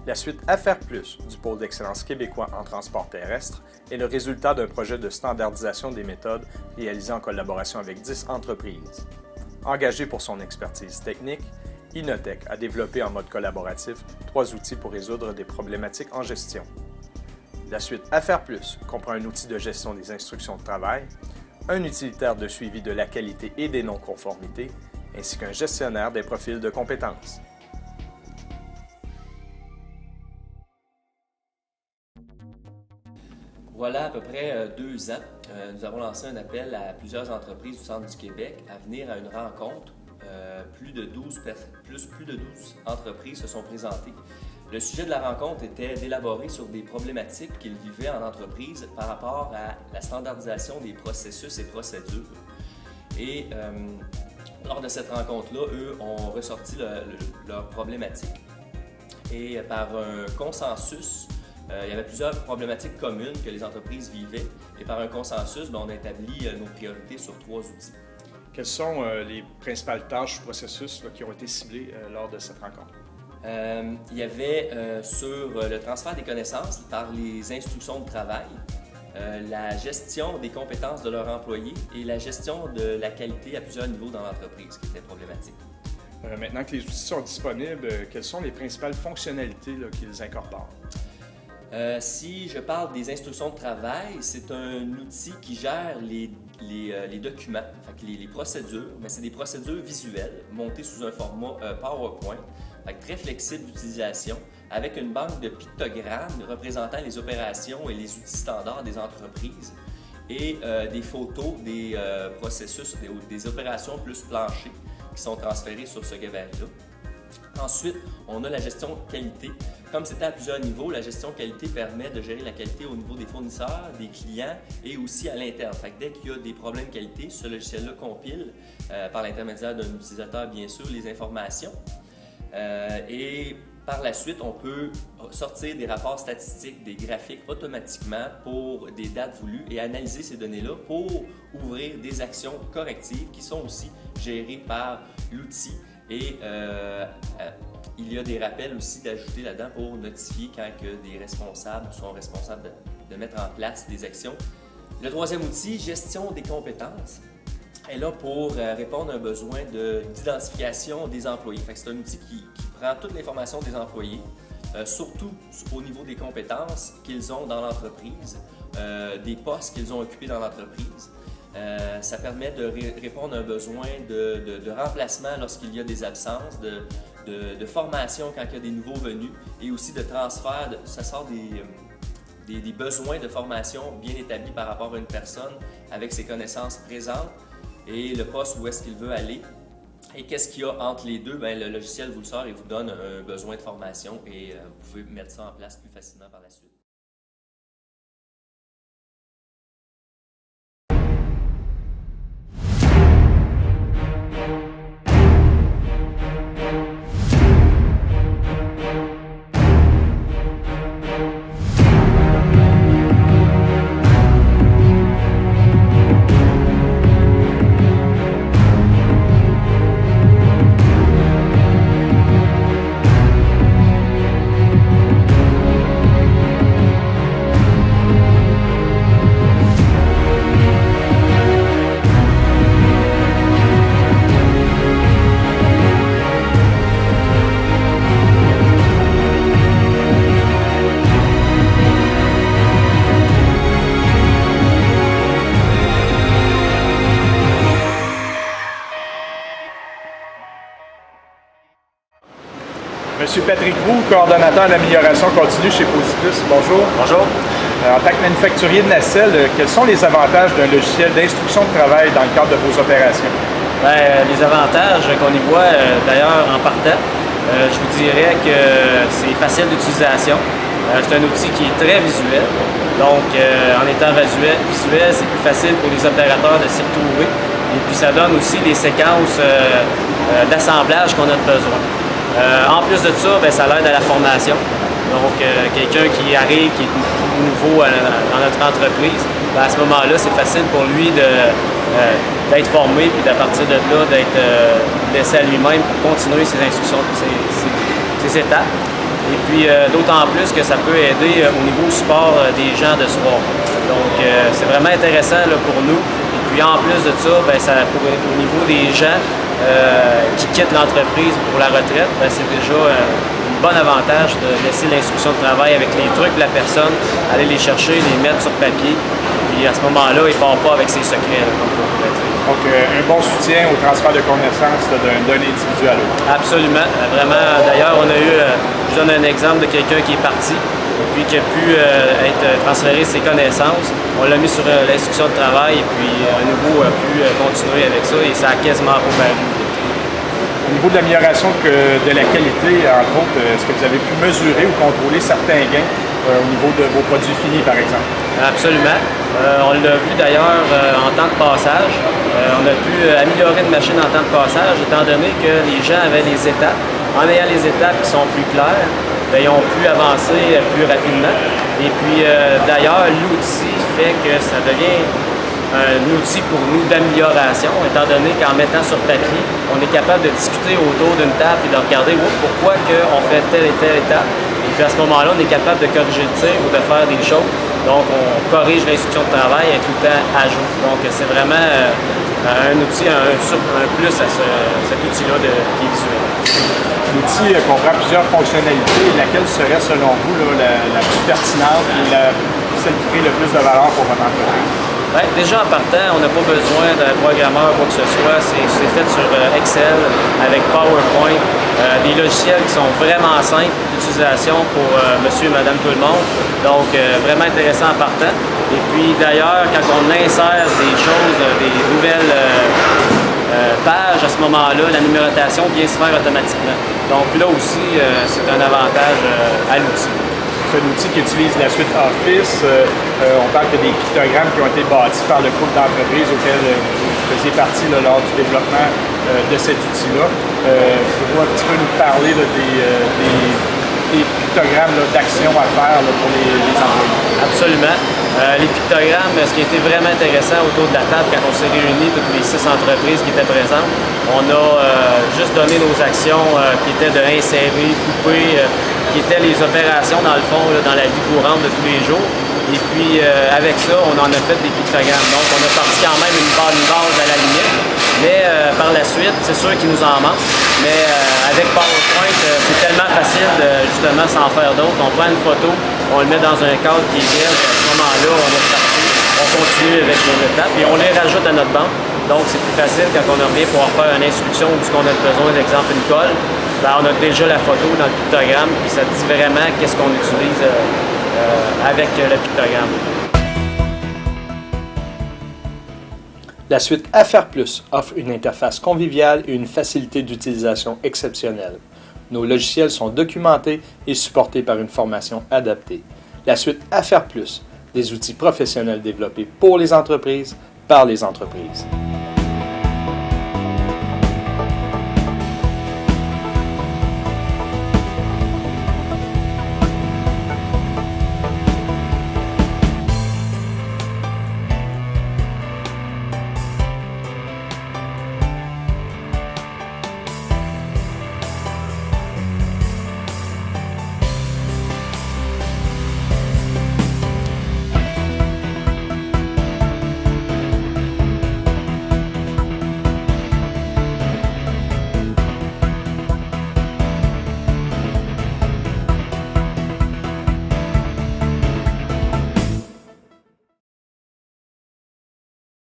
La suite Affaires Plus du pôle d'excellence québécois en transport terrestre est le résultat d'un projet de standardisation des méthodes réalisé en collaboration avec 10 entreprises. Engagé pour son expertise technique, Innotech a développé en mode collaboratif 3 outils pour résoudre des problématiques en gestion. La suite Affaires Plus comprend un outil de gestion des instructions de travail, un utilitaire de suivi de la qualité et des non-conformités, ainsi qu'un gestionnaire des profils de compétences. Voilà à peu près 2 ans, nous avons lancé un appel à plusieurs entreprises du centre du Québec à venir à une rencontre. Plus de 12 entreprises se sont présentées. Le sujet de la rencontre était d'élaborer sur des problématiques qu'ils vivaient en entreprise par rapport à la standardisation des processus et procédures. Et lors de cette rencontre-là, eux ont ressorti leurs problématiques. Et par un consensus, il y avait plusieurs problématiques communes que les entreprises vivaient. Et par un consensus, on a établi nos priorités sur 3 outils. Quelles sont les principales tâches ou processus qui ont été ciblés lors de cette rencontre? Il y avait sur le transfert des connaissances par les instructions de travail, la gestion des compétences de leurs employés et la gestion de la qualité à plusieurs niveaux dans l'entreprise qui était problématique. Maintenant que les outils sont disponibles, quelles sont les principales fonctionnalités qu'ils incorporent? Si je parle des instructions de travail, c'est un outil qui gère les documents, les procédures, mais c'est des procédures visuelles montées sous un format PowerPoint, très flexible d'utilisation, avec une banque de pictogrammes représentant les opérations et les outils standards des entreprises et des photos des processus, des opérations plus planchées qui sont transférées sur ce gabarit-là. Ensuite, on a la gestion qualité. Comme c'était à plusieurs niveaux, la gestion qualité permet de gérer la qualité au niveau des fournisseurs, des clients et aussi à l'interne. Dès qu'il y a des problèmes qualité, ce logiciel-là compile par l'intermédiaire d'un utilisateur, bien sûr, les informations. Et par la suite, on peut sortir des rapports statistiques, des graphiques automatiquement pour des dates voulues et analyser ces données-là pour ouvrir des actions correctives qui sont aussi gérées par l'outil. Et il y a des rappels aussi d'ajouter là-dedans pour notifier quand que des responsables sont responsables de mettre en place des actions. Le 3e outil, gestion des compétences, est là pour répondre à un besoin d'identification des employés. C'est un outil qui prend toute l'information des employés, surtout au niveau des compétences qu'ils ont dans l'entreprise, des postes qu'ils ont occupés dans l'entreprise. Ça permet de répondre à un besoin de remplacement lorsqu'il y a des absences, de formation quand il y a des nouveaux venus et aussi de transfert. Ça sort des besoins de formation bien établis par rapport à une personne avec ses connaissances présentes et le poste où est-ce qu'il veut aller. Et qu'est-ce qu'il y a entre les deux? Le logiciel vous le sort et vous donne un besoin de formation et vous pouvez mettre ça en place plus facilement par la suite. Monsieur Patrick Roux, coordonnateur d'amélioration continue chez Posiplus. Bonjour. Bonjour. En tant que manufacturier de nacelle, quels sont les avantages d'un logiciel d'instruction de travail dans le cadre de vos opérations? Les avantages qu'on y voit, d'ailleurs, en partant, je vous dirais que c'est facile d'utilisation. C'est un outil qui est très visuel. Donc, en étant visuel, c'est plus facile pour les opérateurs de s'y retrouver. Et puis, ça donne aussi des séquences d'assemblage qu'on a besoin. En plus de ça, ça l'aide à la formation. Donc, quelqu'un qui arrive, qui est nouveau dans notre entreprise, à ce moment-là, c'est facile pour lui d'être formé, puis à partir de là, d'être laissé à lui-même pour continuer ses instructions, ses étapes. Et puis, d'autant plus que ça peut aider au niveau support des gens de soir. Donc, c'est vraiment intéressant là, pour nous. Et puis, en plus de ça, ben, au niveau des gens qui quittent l'entreprise pour la retraite, ben, c'est déjà un bon avantage de laisser l'instruction de travail avec les trucs de la personne, aller les chercher, les mettre sur papier. Puis à ce moment-là, il ne part pas avec ses secrets, là, comme on pourrait dire. Donc, un bon soutien au transfert de connaissances d'un individu à l'autre. Absolument. Vraiment, d'ailleurs, on a eu, je donne un exemple de quelqu'un qui est parti, puis qui a pu être transféré ses connaissances. On l'a mis sur l'instruction de travail, et puis un nouveau a pu continuer avec ça, et ça a quasiment paru. Au niveau de l'amélioration de la qualité, entre autres, est-ce que vous avez pu mesurer ou contrôler certains gains au niveau de vos produits finis, par exemple? Absolument. On l'a vu d'ailleurs en temps de passage. On a pu améliorer une machine en temps de passage, étant donné que les gens avaient les étapes. En ayant les étapes qui sont plus claires, bien, ils ont pu avancer plus rapidement. Et puis d'ailleurs, l'outil fait que ça devient un outil pour nous d'amélioration, étant donné qu'en mettant sur papier, on est capable de discuter autour d'une table et de regarder pourquoi on fait telle et telle étape. Et puis à ce moment-là, on est capable de corriger le tir ou de faire des choses. Donc, on corrige l'instruction de travail et tout le temps ajoute. Donc, c'est vraiment un outil, un plus à cet outil-là qui est visuel. L'outil comprend plusieurs fonctionnalités. Laquelle serait, selon vous, là, la plus pertinente et celle qui crée le plus de valeur pour votre entreprise? Bien, déjà en partant, on n'a pas besoin d'un programmeur ou quoi que ce soit. C'est fait sur Excel avec PowerPoint. Des logiciels qui sont vraiment simples d'utilisation pour monsieur et madame tout le monde. Donc, vraiment intéressant en partant. Et puis, d'ailleurs, quand on insère des choses, des nouvelles pages, à ce moment-là, la numérotation vient se faire automatiquement. Donc, là aussi, c'est un avantage à l'outil. C'est un outil qui utilise la suite Office. On parle que des pictogrammes qui ont été bâtis par le groupe d'entreprises auquel vous faisiez partie là, lors du développement de cet outil-là. Pouvez-vous un petit peu nous parler là, des pictogrammes d'action à faire là, pour les employés? Absolument. Les pictogrammes, ce qui a été vraiment intéressant autour de la table quand on s'est réunis, toutes les 6 entreprises qui étaient présentes, on a juste donné nos actions qui étaient de insérer, couper, qui étaient les opérations dans le fond, là, dans la vie courante de tous les jours. Et puis avec ça, on en a fait des pictogrammes. Donc on a parti quand même une base à la limite. Mais par la suite, c'est sûr qu'il nous en manque. Mais avec PowerPoint, c'est tellement facile de justement s'en faire d'autres. On prend une photo, on le met dans un cadre qui est vierge. À ce moment-là, on est parti. On continue avec nos étapes et on les rajoute à notre banque. Donc c'est plus facile quand on revient pour faire une instruction ou ce qu'on a besoin, d'exemple une colle. Ben, on a déjà la photo dans le pictogramme et ça dit vraiment qu'est-ce qu'on utilise avec le pictogramme. La suite Affaires Plus offre une interface conviviale et une facilité d'utilisation exceptionnelle. Nos logiciels sont documentés et supportés par une formation adaptée. La suite Affaires Plus, des outils professionnels développés pour les entreprises, par les entreprises.